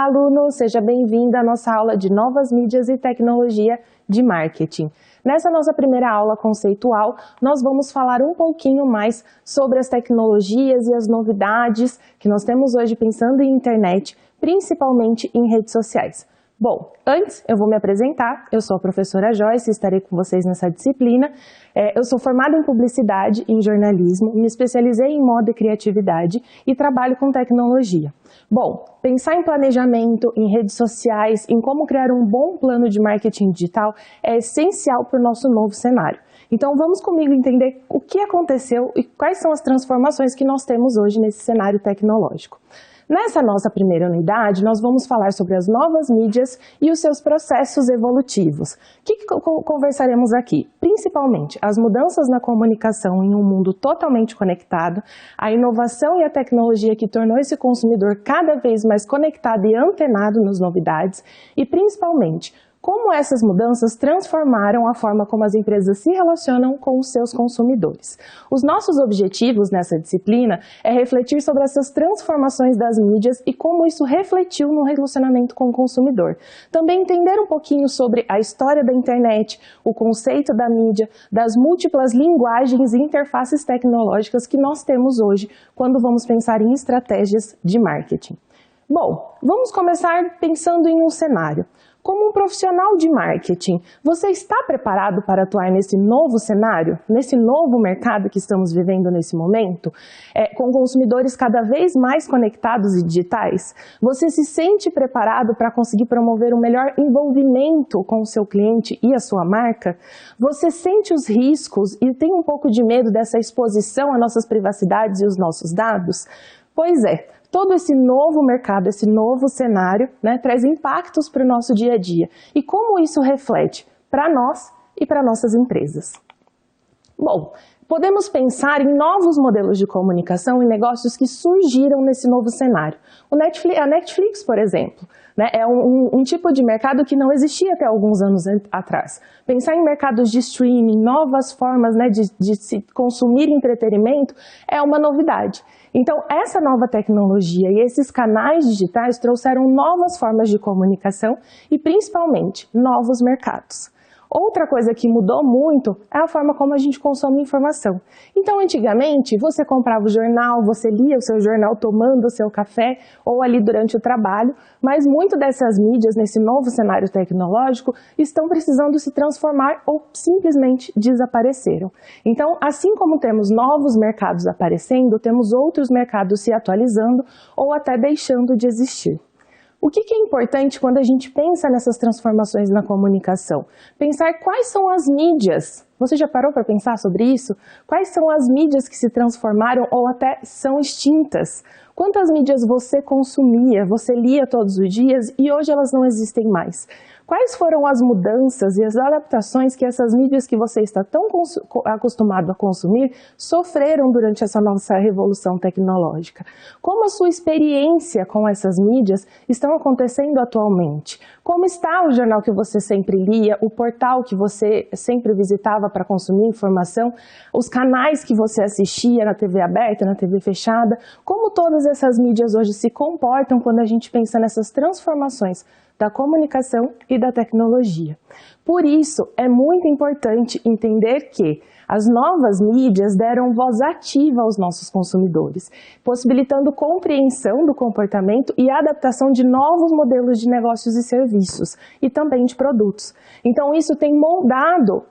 Olá, aluno! Seja bem-vindo à nossa aula de Novas Mídias e Tecnologia de Marketing. Nessa nossa primeira aula conceitual, nós vamos falar um pouquinho mais sobre as tecnologias e as novidades que nós temos hoje pensando em internet, principalmente em redes sociais. Bom, antes eu vou me apresentar, eu sou a professora Joyce, estarei com vocês nessa disciplina. Eu sou formada em publicidade e em jornalismo, me especializei em moda e criatividade e trabalho com tecnologia. Bom, pensar em planejamento, em redes sociais, em como criar um bom plano de marketing digital é essencial para o nosso novo cenário. Então vamos comigo entender o que aconteceu e quais são as transformações que nós temos hoje nesse cenário tecnológico. Nessa nossa primeira unidade, nós vamos falar sobre as novas mídias e os seus processos evolutivos. O que conversaremos aqui? Principalmente as mudanças na comunicação em um mundo totalmente conectado, a inovação e a tecnologia que tornou esse consumidor cada vez mais conectado e antenado nas novidades e, principalmente, como essas mudanças transformaram a forma como as empresas se relacionam com os seus consumidores. Os nossos objetivos nessa disciplina é refletir sobre essas transformações das mídias e como isso refletiu no relacionamento com o consumidor. Também entender um pouquinho sobre a história da internet, o conceito da mídia, das múltiplas linguagens e interfaces tecnológicas que nós temos hoje quando vamos pensar em estratégias de marketing. Bom, vamos começar pensando em um cenário. Como um profissional de marketing, você está preparado para atuar nesse novo cenário, nesse novo mercado que estamos vivendo nesse momento, com consumidores cada vez mais conectados e digitais? Você se sente preparado para conseguir promover um melhor envolvimento com o seu cliente e a sua marca? Você sente os riscos e tem um pouco de medo dessa exposição às nossas privacidades e os nossos dados? Pois é. Todo esse novo mercado, esse novo cenário, traz impactos para o nosso dia a dia. E como isso reflete para nós e para nossas empresas? Bom, podemos pensar em novos modelos de comunicação e negócios que surgiram nesse novo cenário. A Netflix, por exemplo, é um tipo de mercado que não existia até alguns anos atrás. Pensar em mercados de streaming, novas formas de se consumir entretenimento é uma novidade. Então, essa nova tecnologia e esses canais digitais trouxeram novas formas de comunicação e, principalmente, novos mercados. Outra coisa que mudou muito é a forma como a gente consome informação. Então, antigamente, você comprava o jornal, você lia o seu jornal tomando o seu café ou ali durante o trabalho, mas muito dessas mídias, nesse novo cenário tecnológico, estão precisando se transformar ou simplesmente desapareceram. Então, assim como temos novos mercados aparecendo, temos outros mercados se atualizando ou até deixando de existir. O que é importante quando a gente pensa nessas transformações na comunicação? Pensar quais são as mídias. Você já parou para pensar sobre isso? Quais são as mídias que se transformaram ou até são extintas? Quantas mídias você consumia, você lia todos os dias e hoje elas não existem mais? Quais foram as mudanças e as adaptações que essas mídias que você está tão acostumado a consumir sofreram durante essa nossa revolução tecnológica? Como a sua experiência com essas mídias estão acontecendo atualmente? Como está o jornal que você sempre lia, o portal que você sempre visitava para consumir informação, os canais que você assistia na TV aberta, na TV fechada? Como todas essas mídias hoje se comportam quando a gente pensa nessas transformações da comunicação e da tecnologia? Por isso, é muito importante entender que as novas mídias deram voz ativa aos nossos consumidores, possibilitando compreensão do comportamento e adaptação de novos modelos de negócios e serviços, e também de produtos. Então, isso tem moldado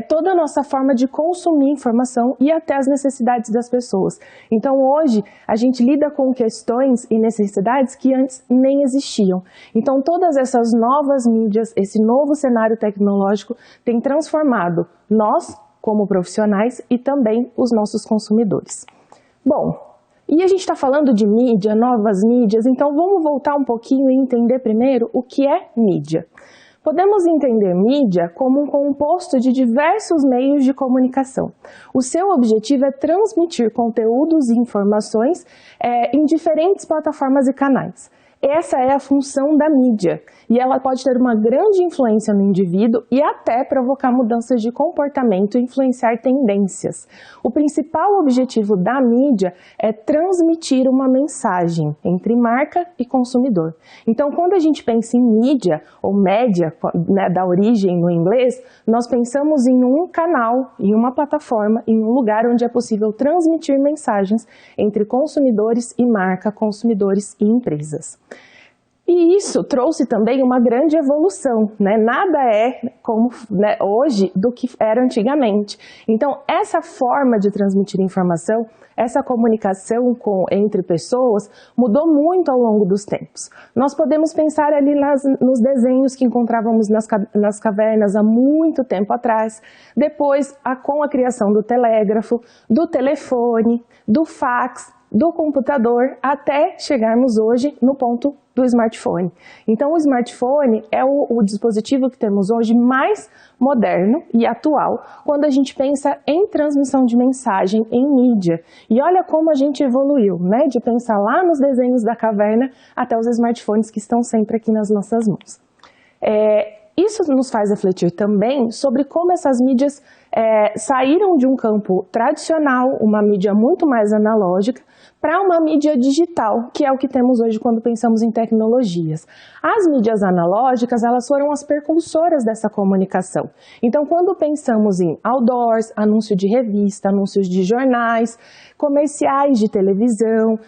toda a nossa forma de consumir informação e até as necessidades das pessoas. Então, hoje, a gente lida com questões e necessidades que antes nem existiam. Então, todas essas novas mídias, esse novo cenário tecnológico tem transformado nós, como profissionais, e também os nossos consumidores. Bom, e a gente está falando de mídia, novas mídias, então vamos voltar um pouquinho e entender primeiro o que é mídia. Podemos entender mídia como um composto de diversos meios de comunicação. O seu objetivo é transmitir conteúdos e informações em diferentes plataformas e canais. Essa é a função da mídia e ela pode ter uma grande influência no indivíduo e até provocar mudanças de comportamento e influenciar tendências. O principal objetivo da mídia é transmitir uma mensagem entre marca e consumidor. Então, quando a gente pensa em mídia ou média, né, da origem no inglês, nós pensamos em um canal, em uma plataforma, em um lugar onde é possível transmitir mensagens entre consumidores e marca, consumidores e empresas. E isso trouxe também uma grande evolução, né? Nada é como, né, hoje do que era antigamente. Então, essa forma de transmitir informação, essa comunicação entre pessoas mudou muito ao longo dos tempos. Nós podemos pensar ali nos desenhos que encontrávamos nas cavernas há muito tempo atrás, depois com a criação do telégrafo, do telefone, do fax, do computador, até chegarmos hoje no ponto do smartphone. Então, o smartphone é o dispositivo que temos hoje mais moderno e atual quando a gente pensa em transmissão de mensagem em mídia. E olha como a gente evoluiu, né? De pensar lá nos desenhos da caverna até os smartphones que estão sempre aqui nas nossas mãos. Isso nos faz refletir também sobre como essas mídias saíram de um campo tradicional, uma mídia muito mais analógica, para uma mídia digital, que é o que temos hoje quando pensamos em tecnologias. As mídias analógicas, elas foram as precursoras dessa comunicação. Então, quando pensamos em outdoors, anúncio de revista, anúncios de jornais, comerciais de televisão,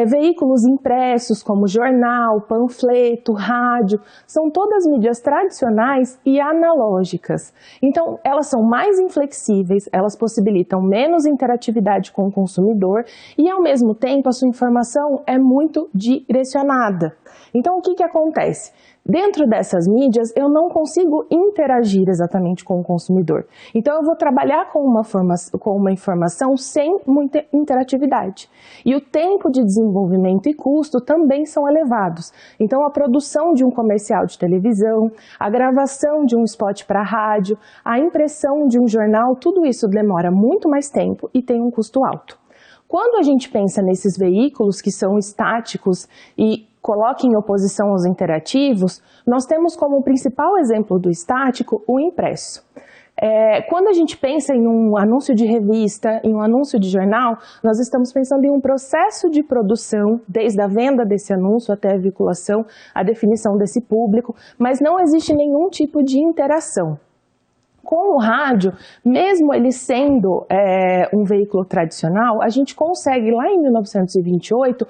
veículos impressos como jornal, panfleto, rádio, são todas mídias tradicionais e analógicas. Então, elas são mais inflexíveis, elas possibilitam menos interatividade com o consumidor e, ao mesmo tempo, a sua informação é muito direcionada. Então, o que acontece? Dentro dessas mídias, eu não consigo interagir exatamente com o consumidor. Então, eu vou trabalhar com uma informação sem muita interatividade. E o tempo de desenvolvimento e custo também são elevados. Então, a produção de um comercial de televisão, a gravação de um spot para rádio, a impressão de um jornal, tudo isso demora muito mais tempo e tem um custo alto. Quando a gente pensa nesses veículos que são estáticos e coloca em oposição aos interativos, nós temos como principal exemplo do estático o impresso. Quando a gente pensa em um anúncio de revista, em um anúncio de jornal, nós estamos pensando em um processo de produção, desde a venda desse anúncio até a veiculação, a definição desse público, mas não existe nenhum tipo de interação. Com o rádio, mesmo ele sendo um veículo tradicional, a gente consegue lá em 1928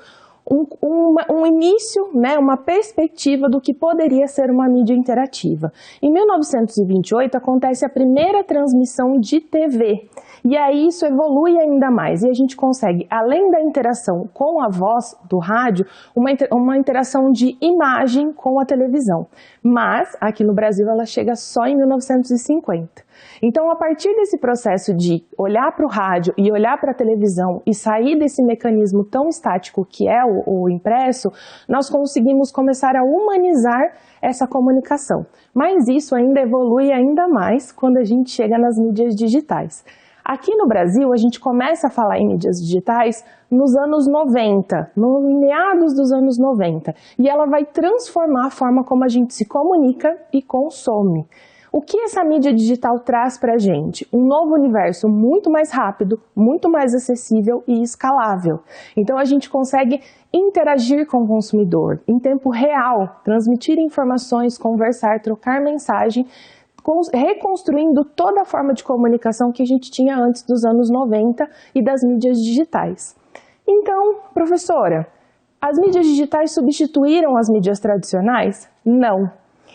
um início, né, uma perspectiva do que poderia ser uma mídia interativa. Em 1928 acontece a primeira transmissão de TV e aí isso evolui ainda mais e a gente consegue, além da interação com a voz do rádio, uma interação de imagem com a televisão. Mas aqui no Brasil ela chega só em 1950. Então, a partir desse processo de olhar para o rádio e olhar para a televisão e sair desse mecanismo tão estático que é o impresso, nós conseguimos começar a humanizar essa comunicação. Mas isso ainda evolui ainda mais quando a gente chega nas mídias digitais. Aqui no Brasil, a gente começa a falar em mídias digitais nos anos 90, no meados dos anos 90, e ela vai transformar a forma como a gente se comunica e consome. O que essa mídia digital traz para a gente? Um novo universo muito mais rápido, muito mais acessível e escalável. Então a gente consegue interagir com o consumidor em tempo real, transmitir informações, conversar, trocar mensagem, reconstruindo toda a forma de comunicação que a gente tinha antes dos anos 90 e das mídias digitais. Então, professora, as mídias digitais substituíram as mídias tradicionais? Não.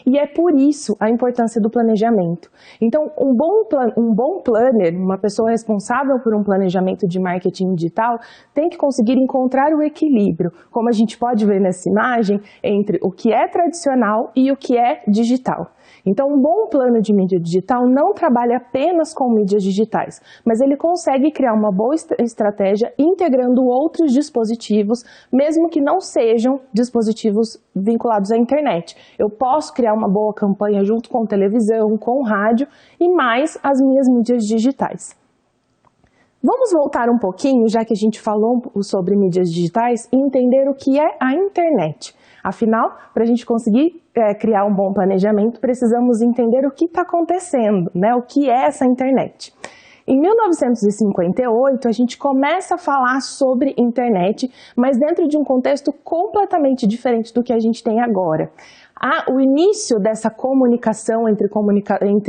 E é por isso a importância do planejamento. Então, um bom planner, uma pessoa responsável por um planejamento de marketing digital, tem que conseguir encontrar o equilíbrio, como a gente pode ver nessa imagem, entre o que é tradicional e o que é digital. Então, um bom plano de mídia digital não trabalha apenas com mídias digitais, mas ele consegue criar uma boa estratégia integrando outros dispositivos, mesmo que não sejam dispositivos vinculados à internet. Eu posso criar uma boa campanha junto com televisão, com rádio e mais as minhas mídias digitais. Vamos voltar um pouquinho, já que a gente falou sobre mídias digitais, e entender o que é a internet. Afinal, para a gente conseguir criar um bom planejamento, precisamos entender o que está acontecendo, né? O que é essa internet. Em 1958, a gente começa a falar sobre internet, mas dentro de um contexto completamente diferente do que a gente tem agora. O início dessa comunicação entre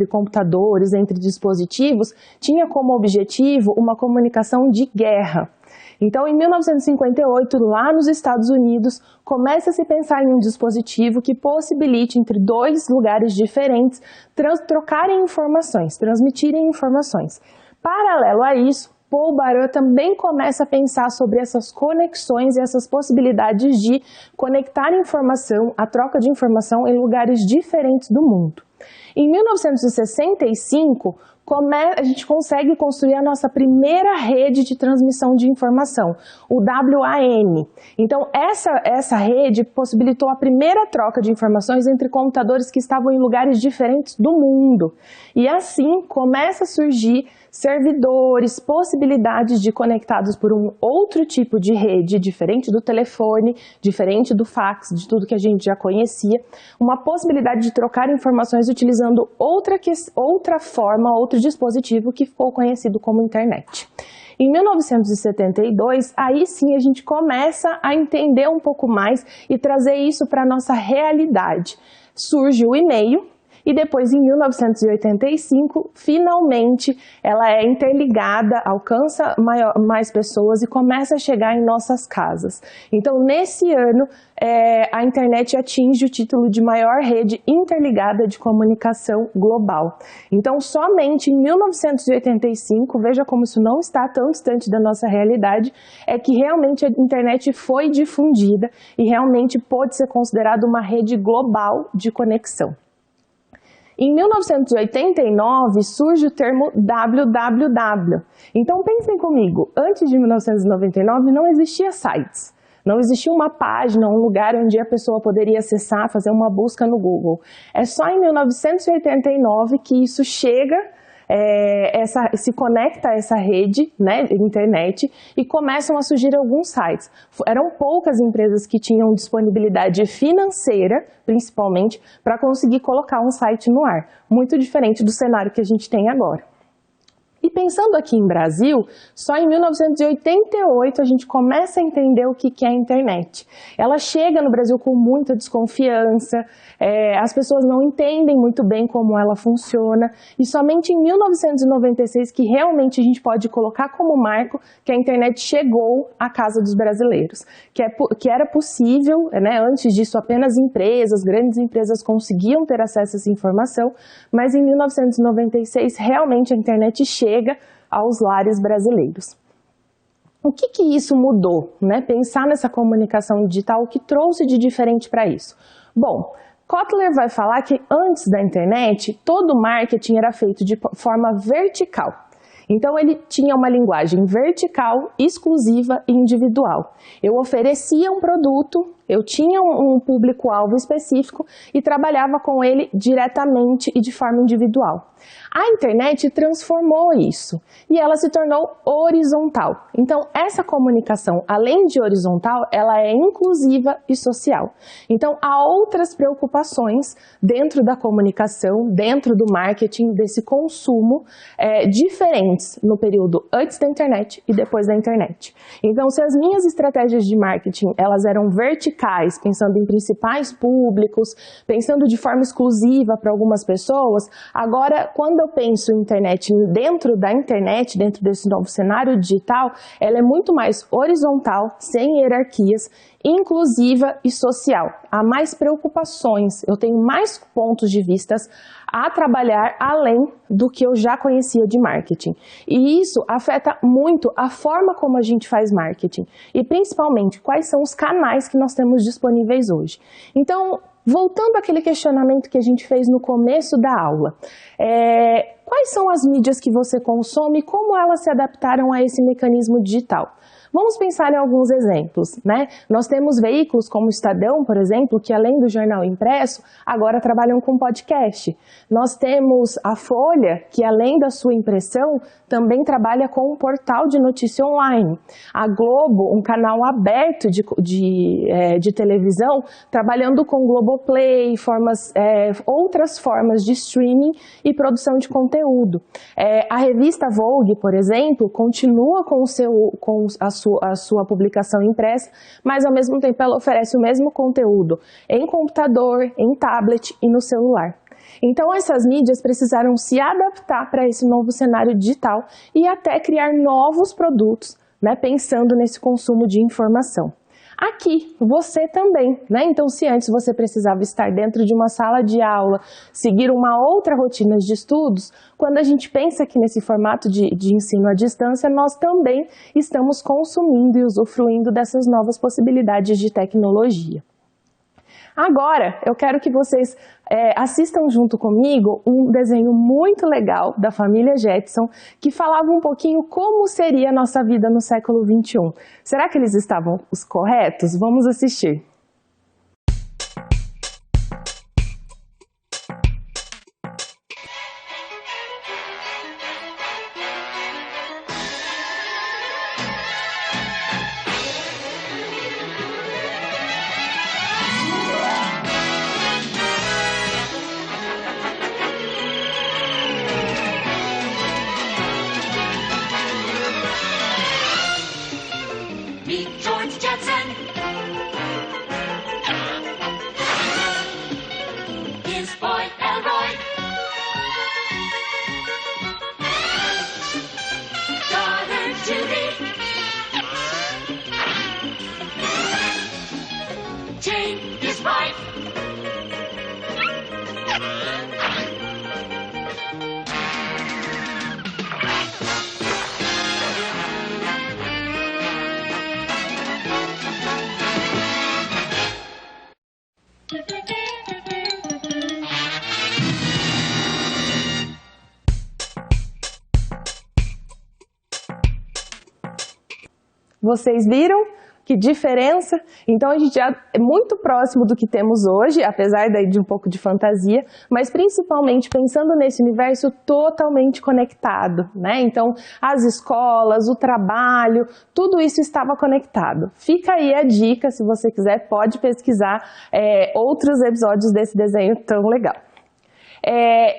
computadores, entre dispositivos, tinha como objetivo uma comunicação de guerra. Então, em 1958, lá nos Estados Unidos, começa a se pensar em um dispositivo que possibilite, entre dois lugares diferentes, trocarem informações, transmitirem informações. Paralelo a isso, Paul Baran também começa a pensar sobre essas conexões e essas possibilidades de conectar informação, a troca de informação em lugares diferentes do mundo. Em 1965, a gente consegue construir a nossa primeira rede de transmissão de informação, o WAN. Então, essa rede possibilitou a primeira troca de informações entre computadores que estavam em lugares diferentes do mundo. E assim começa a surgir servidores, possibilidades de conectados por um outro tipo de rede, diferente do telefone, diferente do fax, de tudo que a gente já conhecia, uma possibilidade de trocar informações utilizando outra forma, outro dispositivo que ficou conhecido como internet. Em 1972, aí sim a gente começa a entender um pouco mais e trazer isso para a nossa realidade. Surge o e-mail. E depois, em 1985, finalmente, ela é interligada, alcança mais pessoas e começa a chegar em nossas casas. Então, nesse ano, a internet atinge o título de maior rede interligada de comunicação global. Então, somente em 1985, veja como isso não está tão distante da nossa realidade, é que realmente a internet foi difundida e realmente pôde ser considerada uma rede global de conexão. Em 1989 surge o termo www. Então pensem comigo, antes de 1999 não existia sites, não existia uma página, um lugar onde a pessoa poderia acessar, fazer uma busca no Google. É só em 1989 que isso chega, se conecta a essa rede, né, internet, e começam a surgir alguns sites. Eram poucas empresas que tinham disponibilidade financeira, principalmente, para conseguir colocar um site no ar, muito diferente do cenário que a gente tem agora. E pensando aqui em Brasil, só em 1988 a gente começa a entender o que é a internet. Ela chega no Brasil com muita desconfiança, as pessoas não entendem muito bem como ela funciona, e somente em 1996 que realmente a gente pode colocar como marco que a internet chegou à casa dos brasileiros. Que era possível, né, antes disso apenas grandes empresas conseguiam ter acesso a essa informação, mas em 1996 realmente a internet chega aos lares brasileiros. O que isso mudou, né? Pensar nessa comunicação digital, o que trouxe de diferente para isso? Bom, Kotler vai falar que antes da internet, todo o marketing era feito de forma vertical. Então, ele tinha uma linguagem vertical, exclusiva e individual. Eu oferecia um produto, eu tinha um público-alvo específico e trabalhava com ele diretamente e de forma individual. A internet transformou isso e ela se tornou horizontal. Então, essa comunicação, além de horizontal, ela é inclusiva e social. Então, há outras preocupações dentro da comunicação, dentro do marketing, desse consumo, diferentes no período antes da internet e depois da internet. Então, se as minhas estratégias de marketing, elas eram verticais, pensando em principais públicos, pensando de forma exclusiva para algumas pessoas, agora, quando eu penso em internet dentro da internet, dentro desse novo cenário digital, ela é muito mais horizontal, sem hierarquias, inclusiva e social. Há mais preocupações, eu tenho mais pontos de vista a trabalhar além do que eu já conhecia de marketing. E isso afeta muito a forma como a gente faz marketing e principalmente quais são os canais que nós temos disponíveis hoje. Então, voltando àquele questionamento que a gente fez no começo da aula, quais são as mídias que você consome e como elas se adaptaram a esse mecanismo digital? Vamos pensar em alguns exemplos, né? Nós temos veículos como o Estadão, por exemplo, que além do jornal impresso, agora trabalham com podcast. Nós temos a Folha, que além da sua impressão, também trabalha com um portal de notícia online. A Globo, um canal aberto de televisão, trabalhando com Globoplay, outras formas de streaming e produção de conteúdo. A revista Vogue, por exemplo, continua com a sua publicação impressa, mas ao mesmo tempo ela oferece o mesmo conteúdo em computador, em tablet e no celular. Então essas mídias precisaram se adaptar para esse novo cenário digital e até criar novos produtos, né, pensando nesse consumo de informação. Aqui, você também, né? Então, se antes você precisava estar dentro de uma sala de aula, seguir uma outra rotina de estudos, quando a gente pensa aqui nesse formato de ensino à distância, nós também estamos consumindo e usufruindo dessas novas possibilidades de tecnologia. Agora, eu quero que vocês assistam junto comigo um desenho muito legal da família Jetson, que falava um pouquinho como seria a nossa vida no século XXI. Será que eles estavam os corretos? Vamos assistir. Vocês viram? Que diferença? Então a gente já é muito próximo do que temos hoje, apesar de um pouco de fantasia, mas principalmente pensando nesse universo totalmente conectado, né? Então as escolas, o trabalho, tudo isso estava conectado. Fica aí a dica, se você quiser, pode pesquisar outros episódios desse desenho tão legal.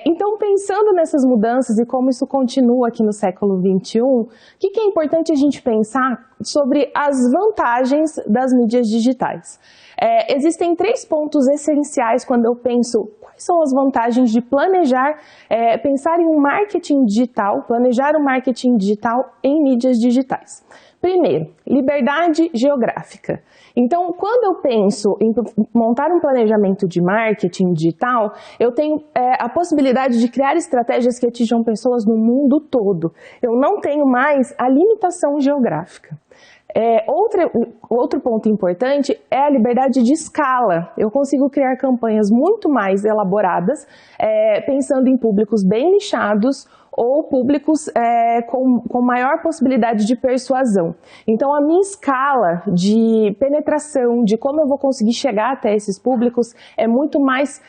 Então, pensando nessas mudanças e como isso continua aqui no século XXI, o que é importante a gente pensar sobre as vantagens das mídias digitais? Existem 3 pontos essenciais quando eu penso quais são as vantagens de planejar, pensar em um marketing digital, planejar o marketing digital em mídias digitais. Primeiro, liberdade geográfica. Então, quando eu penso em montar um planejamento de marketing digital, eu tenho a possibilidade de criar estratégias que atinjam pessoas no mundo todo. Eu não tenho mais a limitação geográfica. Outro ponto importante é a liberdade de escala. Eu consigo criar campanhas muito mais elaboradas, pensando em públicos bem nichados ou públicos com maior possibilidade de persuasão. Então, a minha escala de penetração, de como eu vou conseguir chegar até esses públicos, é muito mais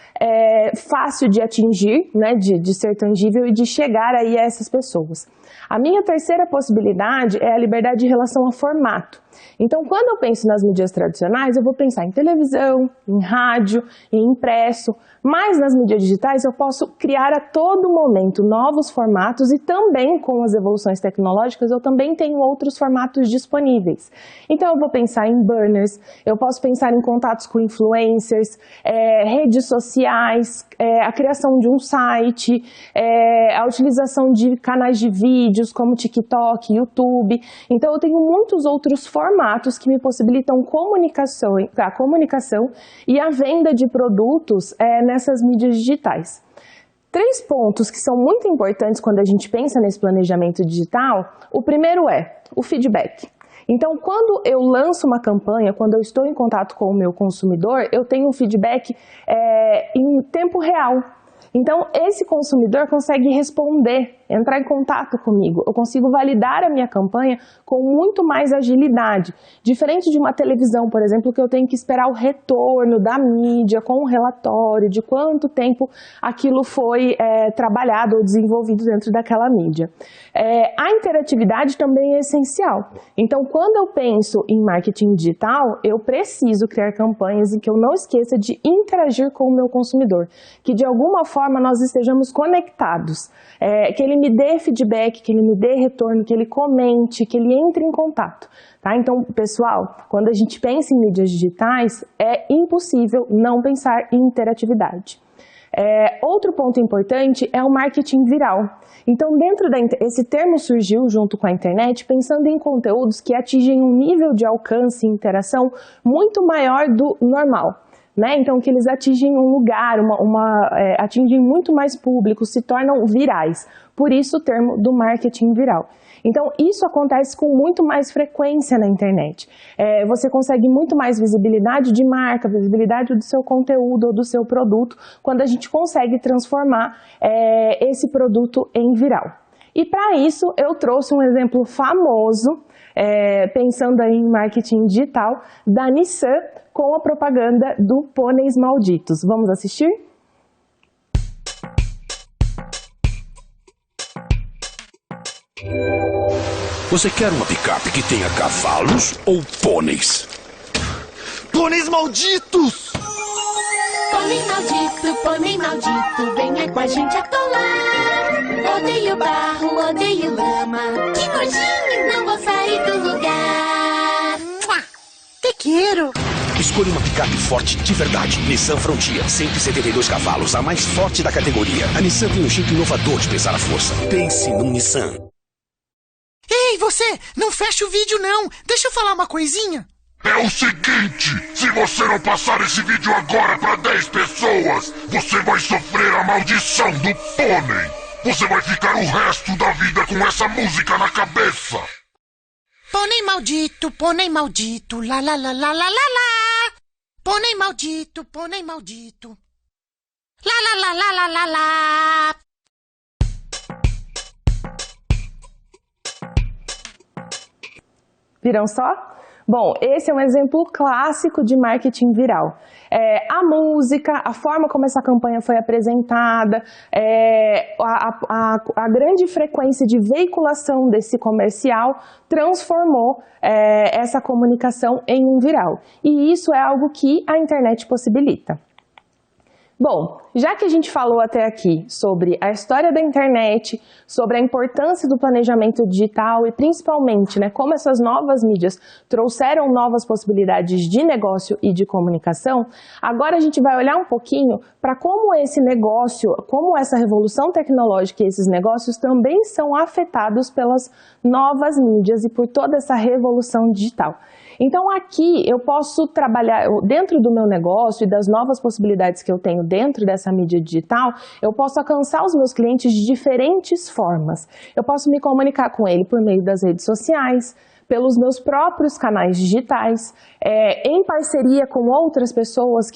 fácil de atingir, né, de ser tangível e de chegar aí a essas pessoas. A minha terceira possibilidade é a liberdade em relação ao formato. Então, quando eu penso nas mídias tradicionais, eu vou pensar em televisão, em rádio, em impresso, mas nas mídias digitais eu posso criar a todo momento novos formatos e também com as evoluções tecnológicas eu também tenho outros formatos disponíveis. Então, eu vou pensar em banners, eu posso pensar em contatos com influencers, redes sociais, a criação de um site, a utilização de canais de vídeos como TikTok, YouTube. Então, eu tenho muitos outros formatos que me possibilitam a comunicação e a venda de produtos nessas mídias digitais. 3 pontos que são muito importantes quando a gente pensa nesse planejamento digital. O primeiro é o feedback. Então, quando eu lanço uma campanha, quando eu estou em contato com o meu consumidor, eu tenho um feedback em tempo real. Então, esse consumidor consegue responder entrar em contato comigo, eu consigo validar a minha campanha com muito mais agilidade. Diferente de uma televisão, por exemplo, que eu tenho que esperar o retorno da mídia com um relatório de quanto tempo aquilo foi trabalhado ou desenvolvido dentro daquela mídia. A interatividade também é essencial. Então, quando eu penso em marketing digital, eu preciso criar campanhas em que eu não esqueça de interagir com o meu consumidor, que de alguma forma nós estejamos conectados, que ele me dê feedback, que ele me dê retorno, que ele comente, que ele entre em contato. Tá? Então, pessoal, quando a gente pensa em mídias digitais, é impossível não pensar em interatividade. Outro ponto importante é o marketing viral. Então, esse termo surgiu junto com a internet pensando em conteúdos que atingem um nível de alcance e interação muito maior do normal. Então, que eles atingem um lugar, atingem muito mais público, se tornam virais. Por isso o termo do marketing viral. Então, isso acontece com muito mais frequência na internet. Você consegue muito mais visibilidade de marca, visibilidade do seu conteúdo ou do seu produto, quando a gente consegue transformar esse produto em viral. E para isso, eu trouxe um exemplo famoso, pensando aí em marketing digital, da Nissan com a propaganda do Pôneis Malditos. Vamos assistir? Você quer uma picape que tenha cavalos ou pôneis? Pôneis malditos! Pônei maldito, venha com a gente atolar. Odeio barro, odeio lama. Que nojinho, não vou sair do lugar. Te quero! Escolha uma picape forte de verdade. Nissan Frontier, 172 cavalos, a mais forte da categoria. A Nissan tem um jeito inovador de pesar a força. Pense num Nissan. Ei, você! Não fecha o vídeo, não! Deixa eu falar uma coisinha! É o seguinte, se você não passar esse vídeo agora para 10 pessoas, você vai sofrer a maldição do pônei. Você vai ficar o resto da vida com essa música na cabeça. Pônei maldito, lá lá lá lá lá lá lá. Pônei maldito, lá lá lá lá lá lá lá. Viram só? Bom, esse é um exemplo clássico de marketing viral. A música, a forma como essa campanha foi apresentada, a grande frequência de veiculação desse comercial transformou essa comunicação em um viral. E isso é algo que a internet possibilita. Bom, já que a gente falou até aqui sobre a história da internet, sobre a importância do planejamento digital e principalmente como essas novas mídias trouxeram novas possibilidades de negócio e de comunicação, agora a gente vai olhar um pouquinho para como esse negócio, como essa revolução tecnológica e esses negócios também são afetados pelas novas mídias e por toda essa revolução digital. Então aqui eu posso trabalhar dentro do meu negócio e das novas possibilidades que eu tenho dentro dessa mídia digital, eu posso alcançar os meus clientes de diferentes formas. Eu posso me comunicar com ele por meio das redes sociais, pelos meus próprios canais digitais, em parceria com outras pessoas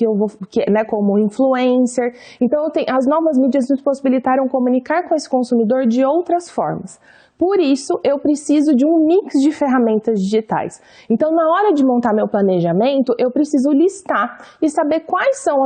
como influencer. Então as novas mídias nos possibilitaram comunicar com esse consumidor de outras formas. Por isso, eu preciso de um mix de ferramentas digitais. Então, na hora de montar meu planejamento, eu preciso listar e saber quais são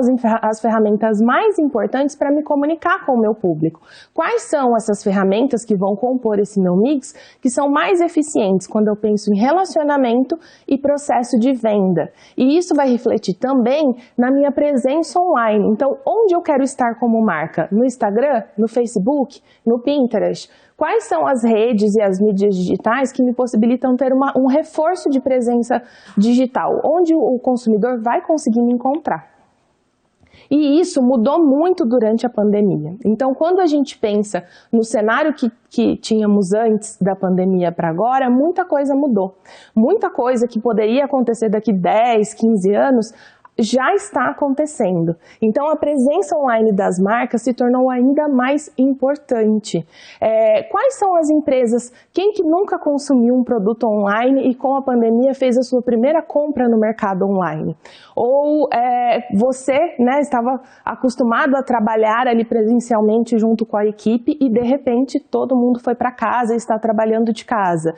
as ferramentas mais importantes para me comunicar com o meu público. Quais são essas ferramentas que vão compor esse meu mix, que são mais eficientes quando eu penso em relacionamento e processo de venda. E isso vai refletir também na minha presença online. Então, onde eu quero estar como marca? No Instagram? No Facebook? No Pinterest? Quais são as redes e as mídias digitais que me possibilitam ter um reforço de presença digital, onde o consumidor vai conseguir me encontrar? E isso mudou muito durante a pandemia. Então, quando a gente pensa no cenário que tínhamos antes da pandemia para agora, muita coisa mudou. Muita coisa que poderia acontecer daqui 10, 15 anos já está acontecendo. Então, a presença online das marcas se tornou ainda mais importante. Quais são as empresas? Quem que nunca consumiu um produto online e com a pandemia fez a sua primeira compra no mercado online? Ou você, né, estava acostumado a trabalhar ali presencialmente junto com a equipe e de repente todo mundo foi para casa e está trabalhando de casa.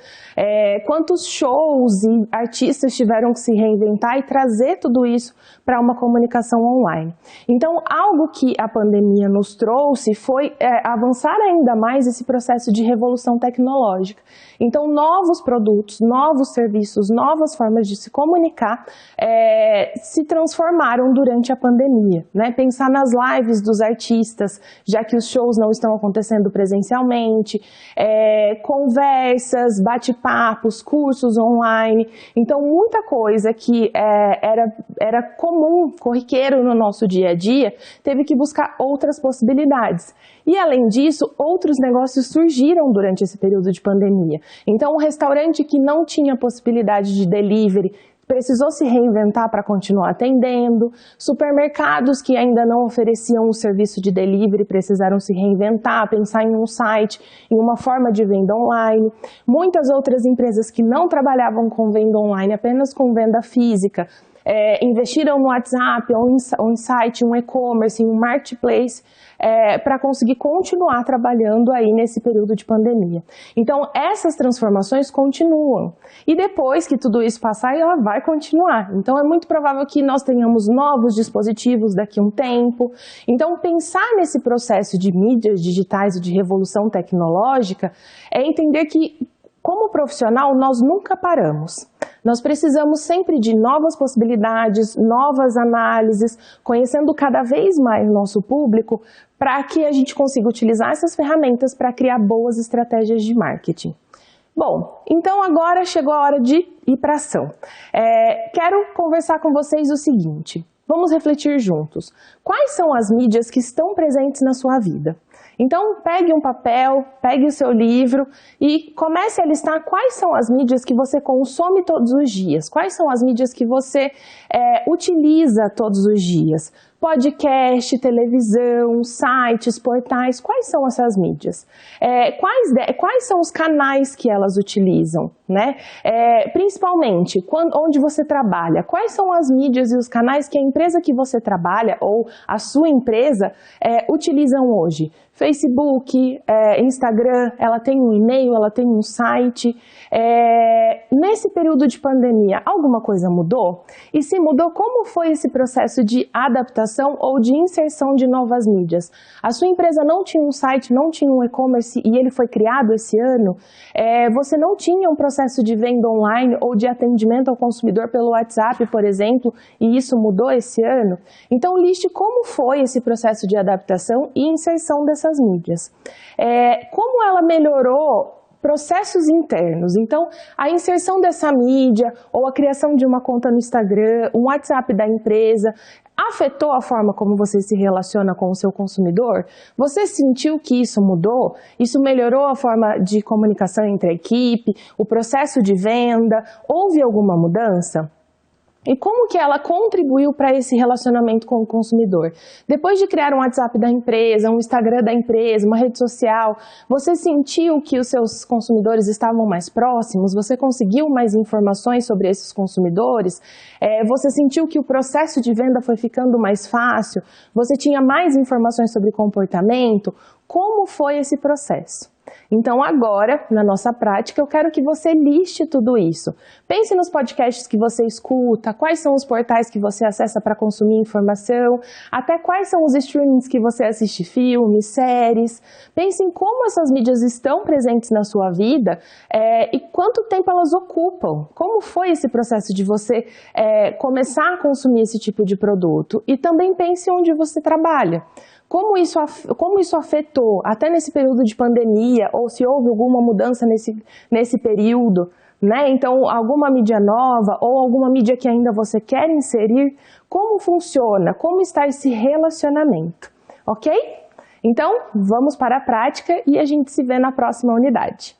Quantos shows e artistas tiveram que se reinventar e trazer tudo isso para uma comunicação online? Então, algo que a pandemia nos trouxe foi avançar ainda mais esse processo de revolução tecnológica. Então, novos produtos, novos serviços, novas formas de se comunicar se transformaram durante a pandemia, né? Pensar nas lives dos artistas, já que os shows não estão acontecendo presencialmente, conversas, bate-papos, cursos online. Então, muita coisa que era comum, corriqueiro no nosso dia a dia, teve que buscar outras possibilidades. E, além disso, outros negócios surgiram durante esse período de pandemia. Então, um restaurante que não tinha possibilidade de delivery precisou se reinventar para continuar atendendo, supermercados que ainda não ofereciam o serviço de delivery precisaram se reinventar, pensar em um site, em uma forma de venda online. Muitas outras empresas que não trabalhavam com venda online, apenas com venda física, investiram no WhatsApp, ou em site, um e-commerce, em um marketplace, para conseguir continuar trabalhando aí nesse período de pandemia. Então, essas transformações continuam. E depois que tudo isso passar, ela vai continuar. Então, é muito provável que nós tenhamos novos dispositivos daqui a um tempo. Então, pensar nesse processo de mídias digitais e de revolução tecnológica é entender que, como profissional, nós nunca paramos. Nós precisamos sempre de novas possibilidades, novas análises, conhecendo cada vez mais nosso público para que a gente consiga utilizar essas ferramentas para criar boas estratégias de marketing. Bom, então agora chegou a hora de ir para a ação. Quero conversar com vocês o seguinte, vamos refletir juntos. Quais são as mídias que estão presentes na sua vida? Então, pegue um papel, pegue o seu livro e comece a listar quais são as mídias que você consome todos os dias, quais são as mídias que você utiliza todos os dias. Podcast, televisão, sites, portais, quais são essas mídias? Quais são os canais que elas utilizam, né? Principalmente, onde você trabalha, quais são as mídias e os canais que a empresa que você trabalha ou a sua empresa utilizam hoje? Facebook, Instagram, ela tem um e-mail, ela tem um site. Nesse período de pandemia, alguma coisa mudou? E se mudou, como foi esse processo de adaptação ou de inserção de novas mídias? A sua empresa não tinha um site, não tinha um e-commerce e ele foi criado esse ano? Você não tinha um processo de venda online ou de atendimento ao consumidor pelo WhatsApp, por exemplo, e isso mudou esse ano? Então, liste como foi esse processo de adaptação e inserção dessas mídias. Como ela melhorou processos internos. Então, a inserção dessa mídia ou a criação de uma conta no Instagram, um WhatsApp da empresa, afetou a forma como você se relaciona com o seu consumidor? Você sentiu que isso mudou? Isso melhorou a forma de comunicação entre a equipe, o processo de venda? Houve alguma mudança? E como que ela contribuiu para esse relacionamento com o consumidor? Depois de criar um WhatsApp da empresa, um Instagram da empresa, uma rede social, você sentiu que os seus consumidores estavam mais próximos? Você conseguiu mais informações sobre esses consumidores? Você sentiu que o processo de venda foi ficando mais fácil? Você tinha mais informações sobre comportamento? Como foi esse processo? Então agora, na nossa prática, eu quero que você liste tudo isso. Pense nos podcasts que você escuta, quais são os portais que você acessa para consumir informação, até quais são os streamings que você assiste filmes, séries. Pense em como essas mídias estão presentes na sua vida e quanto tempo elas ocupam. Como foi esse processo de você começar a consumir esse tipo de produto? E também pense onde você trabalha. Como isso afetou, até nesse período de pandemia, ou se houve alguma mudança nesse período, né? Então, alguma mídia nova ou alguma mídia que ainda você quer inserir, como funciona? Como está esse relacionamento? Ok? Então, vamos para a prática e a gente se vê na próxima unidade.